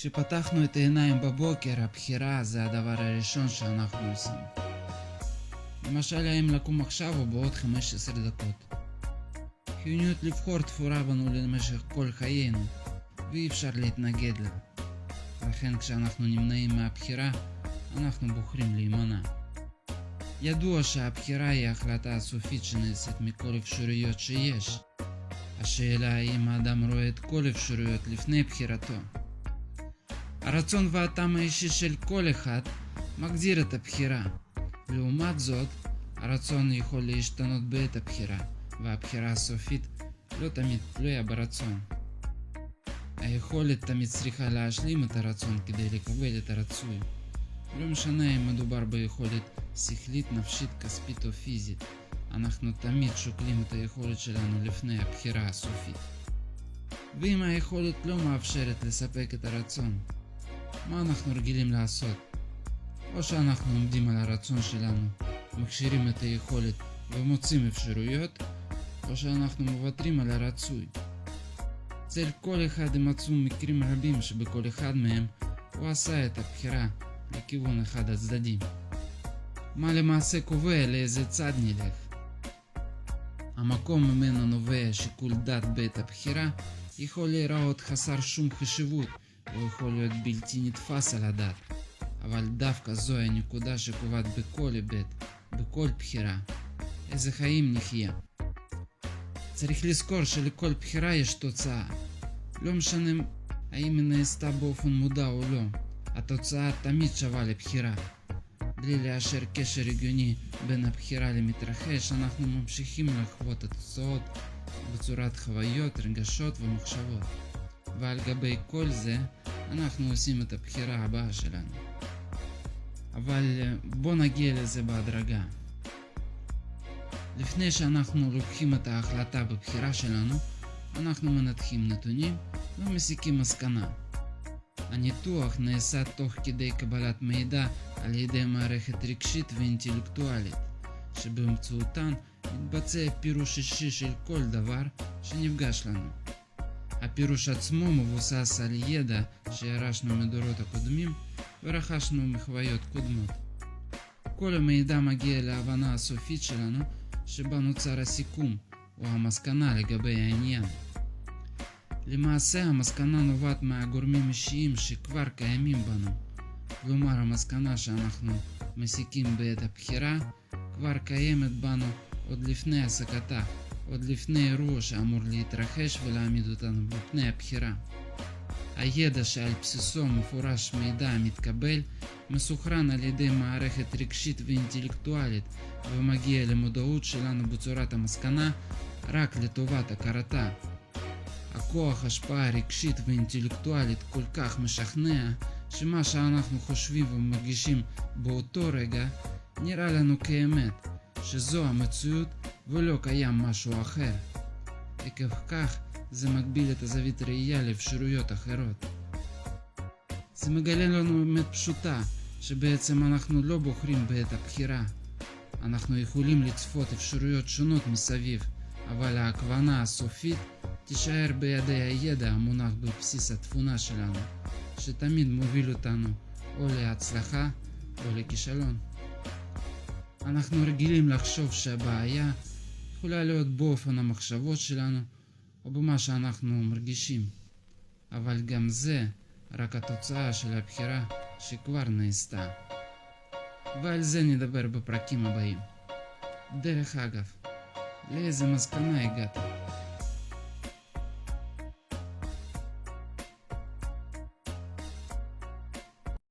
כשפתחנו את העיניים בבוקר, הבחירה זה הדבר הראשון שאנחנו עושים. למשל, האם לקום עכשיו או בעוד 15 דקות. חיוניות לבחור תפורה בנו למשך כל חיינו, ואי אפשר להתנגד לה. לכן כשאנחנו נמנעים מהבחירה, אנחנו בוחרים להימנע. ידוע שהבחירה היא ההחלטה הסופית שנעשית מכל אפשרויות שיש. השאלה האם האדם רואה את כל אפשרויות לפני בחירתו. הרצון והטעם האישי של כל אחד מגדיר את הבחירה. לעומת זאת, הרצון יכול להשתנות בעת הבחירה, והבחירה הסופית לא תמיד תלויה ברצון. היכולת תמיד צריכה להשלים את הרצון כדי לקבל את הרצוי. לא משנה אם מדובר ביכולת שכלית, נפשית, כספית או פיזית, אנחנו תמיד שוקלים את היכולת שלנו לפני הבחירה הסופית. ואם היכולת לא מאפשרת לספק את הרצון, מה אנחנו רגילים לעשות? או שאנחנו עומדים על הרצון שלנו, מכשירים את היכולת ומוצאים אפשרויות, או שאנחנו מוותרים על הרצוי. אצל כל אחד מצאו מקרים רבים שבכל אחד מהם הוא עשה את הבחירה לכיוון אחד הצדדים. מה למעשה קובע לאיזה צד נלך? המקום ממנו נובע שיקול דעת בעת הבחירה יכול להיראות חסר שום חשיבות, או יכול להיות בלתי נתפס על הדעת. אבל דווקא זוהי הנקודה שקובעת בכל היבט, בכל בחירה, איזה חיים נחיה. צריך לזכור שלכל בחירה יש תוצאה. לא משנה האם היא נעשתה באופן מודע או לא, התוצאה תמיד שווה לבחירה. בלי לאשר קשר הגיוני בין הבחירה למתרחש, אנחנו ממשיכים לחוות את התוצאות בצורת חוויות, רגשות ומחשבות. ועל גבי כל זה, אנחנו עושים את הבחירה הבאה שלנו. אבל בוא נגיע לזה בהדרגה. לפני שאנחנו לוקחים את ההחלטה בבחירה שלנו, אנחנו מנתחים נתונים ומסיקים מסקנה. הניתוח נעשה תוך כדי קבלת מידע על ידי מערכת רגשית ואינטלקטואלית, שבאמצעותן מתבצע פירוש אישי של כל דבר שנפגש לנו. הפירוש עצמו מבוסס על ידע שירשנו מדורות הקודמים ורכשנו מחוויות קודמות. כל המידע מגיע להבנה הסופית שלנו שבה נוצר הסיכום או המסקנה לגבי העניין. למעשה המסקנה נובעת מהגורמים אישיים שכבר קיימים בנו. כלומר, המסקנה שאנחנו מסיקים בעת הבחירה כבר קיימת בנו עוד לפני הסקתה, עוד לפני אירוע שאמור להתרחש ולהעמיד אותנו בפני הבחירה. הידע שעל בסיסו מפורש מידע המתקבל מסוכרן על ידי מערכת רגשית ואינטלקטואלית ומגיע למודעות שלנו בצורת המסקנה רק לטובת הכרתה. הכוח השפעה רגשית ואינטלקטואלית כל כך משכנע שמה שאנחנו חושבים ומרגישים באותו רגע נראה לנו כאמת, שזו המציאות ולא קיים משהו אחר. עקב כך זה מגביל את הזווית ראייה לאפשרויות אחרות. זה מגלה לנו אמת פשוטה, שבעצם אנחנו לא בוחרים בעת הבחירה. אנחנו יכולים לצפות אפשרויות שונות מסביב, אבל ההכוונה הסופית תישאר בידי הידע המונח בבסיס התבונה שלנו, שתמיד מוביל אותנו או להצלחה או לכישלון. אנחנו רגילים לחשוב שהבעיה יכולה להיות באופן המחשבות שלנו או במה שאנחנו מרגישים, אבל גם זה רק התוצאה של הבחירה שכבר נעשתה. ועל זה נדבר בפרקים הבאים. דרך אגב, לאיזה מסקנה הגעת?